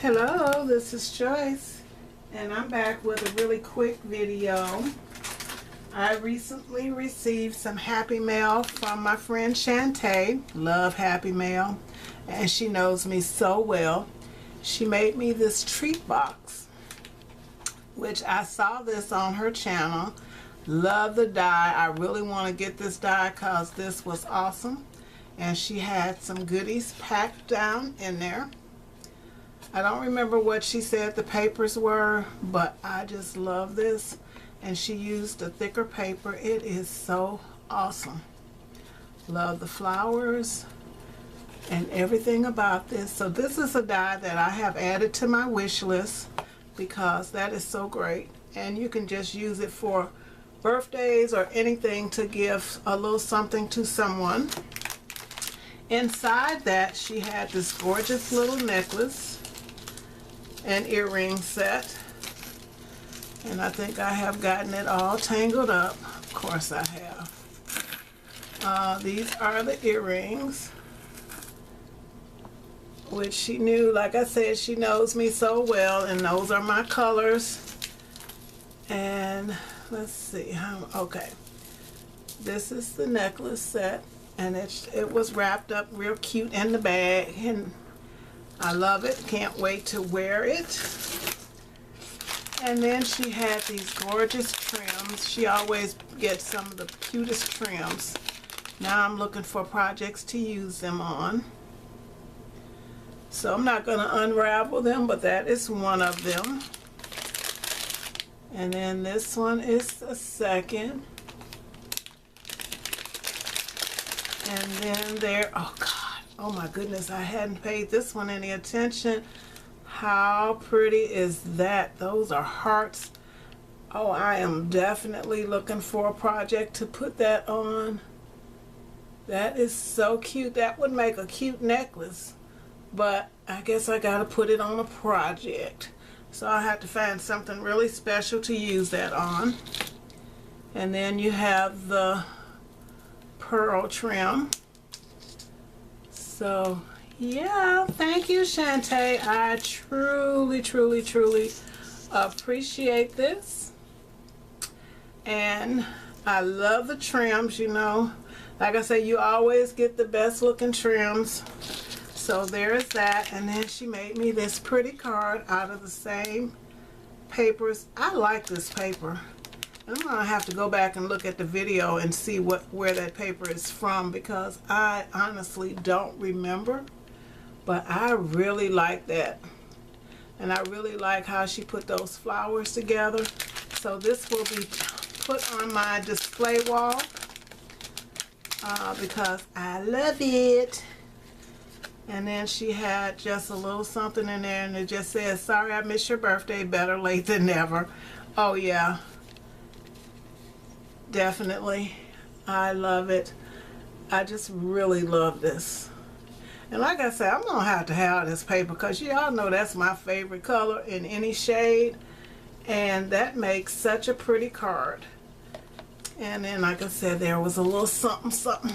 Hello, this is Joyce, and I'm back with a really quick video. I recently received some Happy Mail from my friend Shantae. Love Happy Mail, and she knows me so well. She made me this treat box, which I saw this on her channel. Love the die. I really want to get this die because this was awesome, and she had some goodies packed down in there. I don't remember what she said the papers were, but I just love this. And she used a thicker paper. It is so awesome. Love the flowers and everything about this. So this is a die that I have added to my wish list because that is so great. And you can just use it for birthdays or anything to give a little something to someone. Inside that, she had this gorgeous little necklace and earring set, and I think I have gotten it all tangled up. Of course I have. These are the earrings, which she knew. Like I said, she knows me so well, and those are my colors. And let's see, okay, this is the necklace set, and it was wrapped up real cute in the bag, and I love it. Can't wait to wear it. And then she had these gorgeous trims. She always gets some of the cutest trims. Now I'm looking for projects to use them on. So I'm not going to unravel them, but that is one of them. And then this one is the second. And then there, oh God. Oh my goodness, I hadn't paid this one any attention. How pretty is that? Those are hearts. Oh, I am definitely looking for a project to put that on. That is so cute. That would make a cute necklace, but I guess I gotta put it on a project. So I have to find something really special to use that on. And then you have the pearl trim. So yeah, thank you, Shantae. I truly appreciate this. And I love the trims, you know. Like I say, you always get the best looking trims. So there's that. And then she made me this pretty card out of the same papers. I like this paper. I'm gonna have to go back and look at the video and see where that paper is from, because I honestly don't remember, but I really like that. And I really like how she put those flowers together. So this will be put on my display wall because I love it. And then she had just a little something in there, and it just says, "Sorry I missed your birthday, better late than never." Oh yeah, definitely. I love it. I just really love this. And like I said, I'm gonna have to have this paper because y'all know that's my favorite color in any shade, and that makes such a pretty card. And then like I said, there was a little something.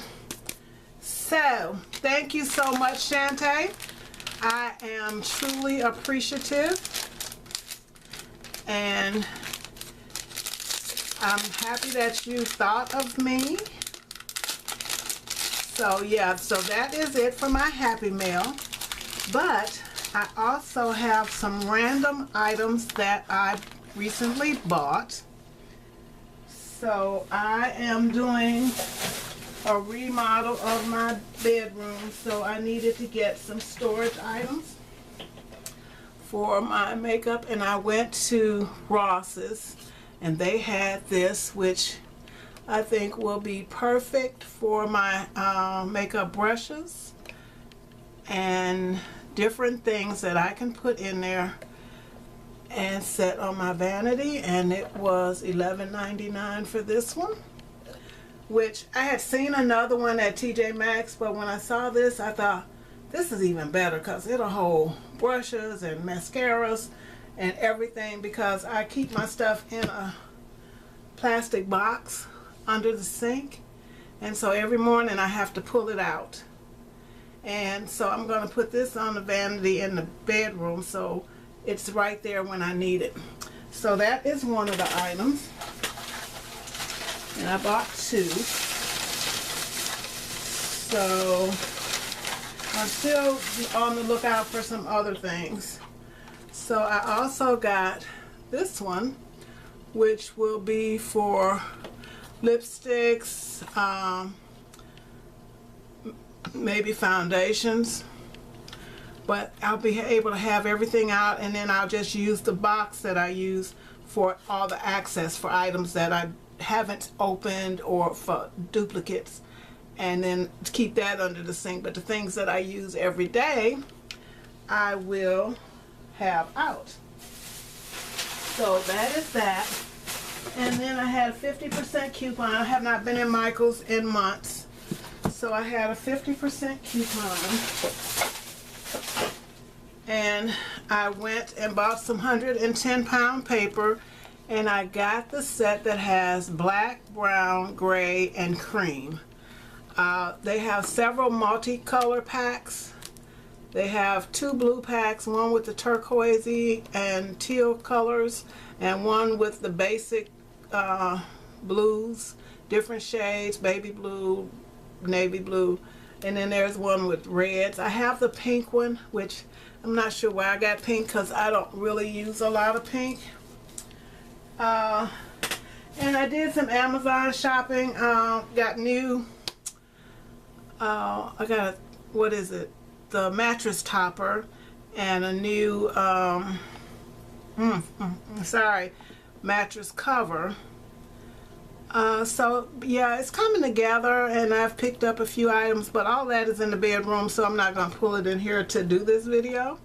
So thank you so much, Shantae. I am truly appreciative, and I'm happy that you thought of me. So yeah, so that is it for my Happy Mail. But I also have some random items that I recently bought. So I am doing a remodel of my bedroom, so I needed to get some storage items for my makeup, and I went to Ross's, and they had this, which I think will be perfect for my makeup brushes and different things that I can put in there and set on my vanity. And it was $11.99 for this one, which I had seen another one at TJ Maxx, but when I saw this, I thought this is even better because it'll hold brushes and mascaras and everything, because I keep my stuff in a plastic box under the sink, and so every morning I have to pull it out. And so I'm going to put this on the vanity in the bedroom so it's right there when I need it. So that is one of the items. And I bought 2. So I'm still on the lookout for some other things. So I also got this one, which will be for lipsticks, maybe foundations, but I'll be able to have everything out, and then I'll just use the box that I use for all the access for items that I haven't opened or for duplicates, and then keep that under the sink. But the things that I use every day I will have out. So that is that. And then I had a 50% coupon. I have not been in Michael's in months, so I had a 50% coupon, and I went and bought some 110-pound paper, and I got the set that has black, brown, gray, and cream. They have several multicolor packs. They have 2 blue packs, one with the turquoisey and teal colors, and one with the basic blues, different shades, baby blue, navy blue, and then there's one with reds. I have the pink one, which I'm not sure why I got pink, because I don't really use a lot of pink. And I did some Amazon shopping. Got new, I got, what is it, the mattress topper, and a new mattress cover. So yeah, it's coming together, and I've picked up a few items, but all that is in the bedroom, so I'm not going to pull it in here to do this video.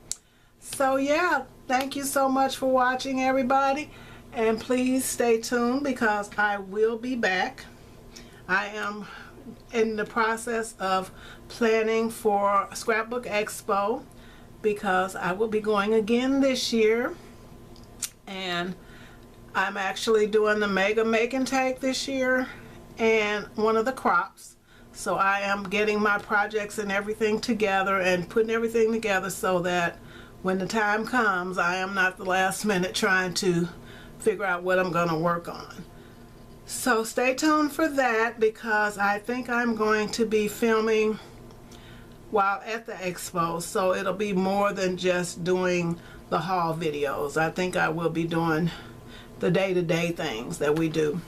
So yeah, thank you so much for watching, everybody, and please stay tuned because I will be back. I am in the process of planning for Scrapbook Expo because I will be going again this year, and I'm actually doing the Mega Make and Take this year and one of the crops. So I am getting my projects and everything together and putting everything together so that when the time comes, I am not the last minute trying to figure out what I'm going to work on. So stay tuned for that, because I think I'm going to be filming while at the expo, so it'll be more than just doing the haul videos. I think I will be doing the day-to-day things that we do.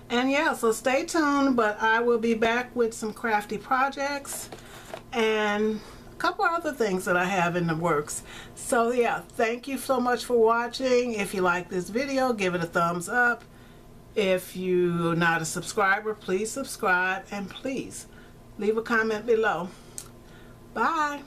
And yeah, so stay tuned, but I will be back with some crafty projects and a couple other things that I have in the works. So yeah, thank you so much for watching. If you like this video, give it a thumbs up. If you're not a subscriber, please subscribe, and please leave a comment below. Bye.